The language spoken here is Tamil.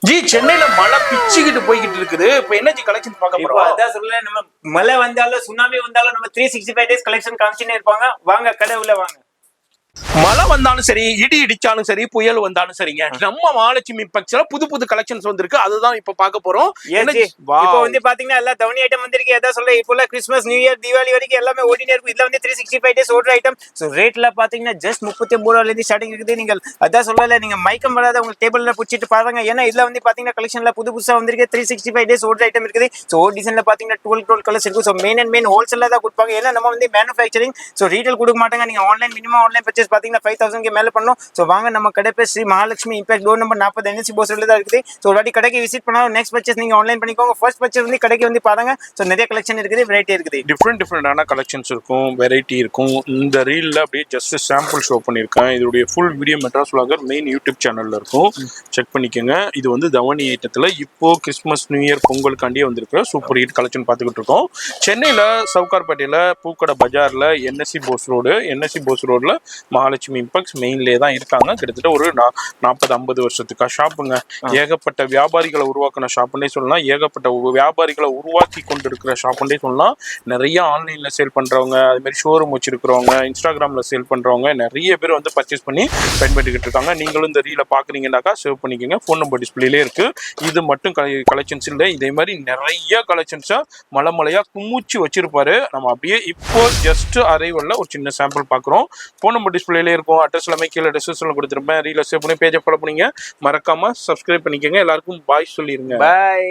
ஜி சென்னையில மழை பிச்சுக்கிட்டு போய்கிட்டு இருக்குது. இப்ப என்ன ஜி கலெக்ஷன் பார்க்க இப்போ போறோம்? அதான் சொல்லல, நம்ம மழை வந்தாலும் சுனாமி வந்தாலும் நம்ம 365 டேஸ் கலெக்ஷன் காமிச்சுனே இருப்பாங்க. வாங்க கடை உள்ள வாங்க. மழை வந்தாலும் சரி, இடி இடிச்சாலும் சரி, புயல் வந்தாலும் சரிங்க, நம்ம மகாலட்சுமி இம்பெக்ஸ்ல புது புது கலெக்ஷன்ஸ் வந்திருக்கு. அதுதான் இப்ப பார்க்க போறோம். இப்போ வந்து பாத்தீங்கன்னா எல்லா தவணை ஐட்டம் வந்திருக்கு. அதான் சொல்ல இப்போ கிறிஸ்மஸ் நியூ இயர் தீபாவளி வரைக்கும் எல்லாமே ஓடினே இருக்கும். இதுல வந்து 365 டேஸ் ஓடுற ஐட்டம். ஸோ ரேட்ல பாத்தீங்கன்னா ஜஸ்ட் 39 ரூபாயில இருந்து ஸ்டார்டிங் இருக்குது. நீங்கள் அதான் சொல்லல, நீங்க மைக்கம் வராத உங்க டேபிள்ல பிடிச்சிட்டு பாருங்க. ஏன்னா இதுல வந்து பாத்தீங்கன்னா கலெக்ஷன்ல புது புதுசா வந்திருக்கு. 365 டேஸ் ஓடுற ஐட்டம் இருக்குது. ஸோ டிசைன்ல பாத்தீங்கன்னா 12 கலர்ஸ் இருக்கும். ஸோ மெயின் ஹோல்சேல்ல தான் கொடுப்பாங்க. ஏன்னா நம்ம வந்து மேனுஃபேக்சரிங், ஸோ ரீட்டைல் கொடுக்க மாட்டாங்க. நீங்க மினிமம் ஆன்லைன் பர்ச்சேஸ் பாத்தீங்கன்னா 5000 மேல பண்ணோம். சோ வாங்க நம்ம கடை பேர் Shri Mahalakshmi impact door number 40 NSC Bose ரோட்ல தான் இருக்குது. சோ ஒரு வாட்டி கடைக்கு விசிட் பண்ணா நெக்ஸ்ட் பர்ச்சேஸ் நீங்க ஆன்லைன் பண்ணிக்கோங்க. ஃபர்ஸ்ட் பர்ச்சேஸ் வந்து கடைக்கு வந்து பாருங்க. சோ நிறைய கலெக்ஷன் இருக்குது, வெரைட்டி இருக்குது. டிஃப்ரெண்டான கலெக்ஷன்ஸ் இருக்கும், வெரைட்டி இருக்கும். இந்த ரீல்ல அப்படியே ஜஸ்ட் சாம்பிள் ஷோ பண்ணியிருக்கேன். இதோடைய full video Madras vlogger main YouTube சேனல்ல இருக்கும், செக் பண்ணிக்கோங்க. இது வந்து தவணி ஐட்டத்துல இப்போ கிறிஸ்மஸ் நியூ இயர் பொங்கலுக்காண்டியே வந்திருக்கிற சூப்பர் ஹிட் கலெக்ஷன் பார்த்துக்கிட்டு இருக்கோம். சென்னையில சவுகார்பேட்டையில பூக்கடை பஜார்ல NSC போஸ் ரோடுல மகாலட்சுமி இம்பெக்ஸ் மெயின்லேயே தான் இருக்காங்க. கிட்டத்தட்ட ஒரு 40-50 வருஷத்துக்கா ஷாப்புங்க. ஏகப்பட்ட வியாபாரிகளை உருவாக்கின ஷாப்புன்னே சொல்லலாம். ஏகப்பட்ட வியாபாரிகளை உருவாக்கி கொண்டு இருக்கிற ஷாப்புன்னே சொல்லலாம். நிறைய ஆன்லைன்ல சேல் பண்றவங்க, அது மாதிரி ஷோரூம் வச்சிருக்கிறவங்க, இன்ஸ்டாகிராம்ல சேல் பண்றவங்க நிறைய பேர் வந்து பர்ச்சேஸ் பண்ணி பயன்படுத்திக்கிட்டு இருக்காங்க. நீங்களும் இந்த ரீல பாக்குறீங்கன்னாக்கா சேவ் பண்ணிக்கோங்க. ஃபோன் நம்பர் டிஸ்பிளேலே இருக்கு. இது மட்டும் கலெக்ஷன்ஸ் இல்லை, இதே மாதிரி நிறைய கலெக்ஷன்ஸா மலைமலையா குமிச்சு வச்சிருப்பாரு. நம்ம அப்படியே இப்போ ஜஸ்ட் அரைவல்ல ஒரு சின்ன சாம்பிள் பாக்குறோம். ஃபோன் நம்பர் டிஸ்பிளேலே இருக்கும். அட்ரஸ் எல்லாமே கீழே டிஸ்கிரிப்ஷன்ல கொடுத்துருப்பேன். ரீல சேவ் பண்ணி பேஜை ஃபாலோ பண்ணுங்க. மறக்காம சப்ஸ்கிரைப் பண்ணிக்கோங்க. எல்லாருக்கும் பாய் சொல்லிருங்க. பாய்.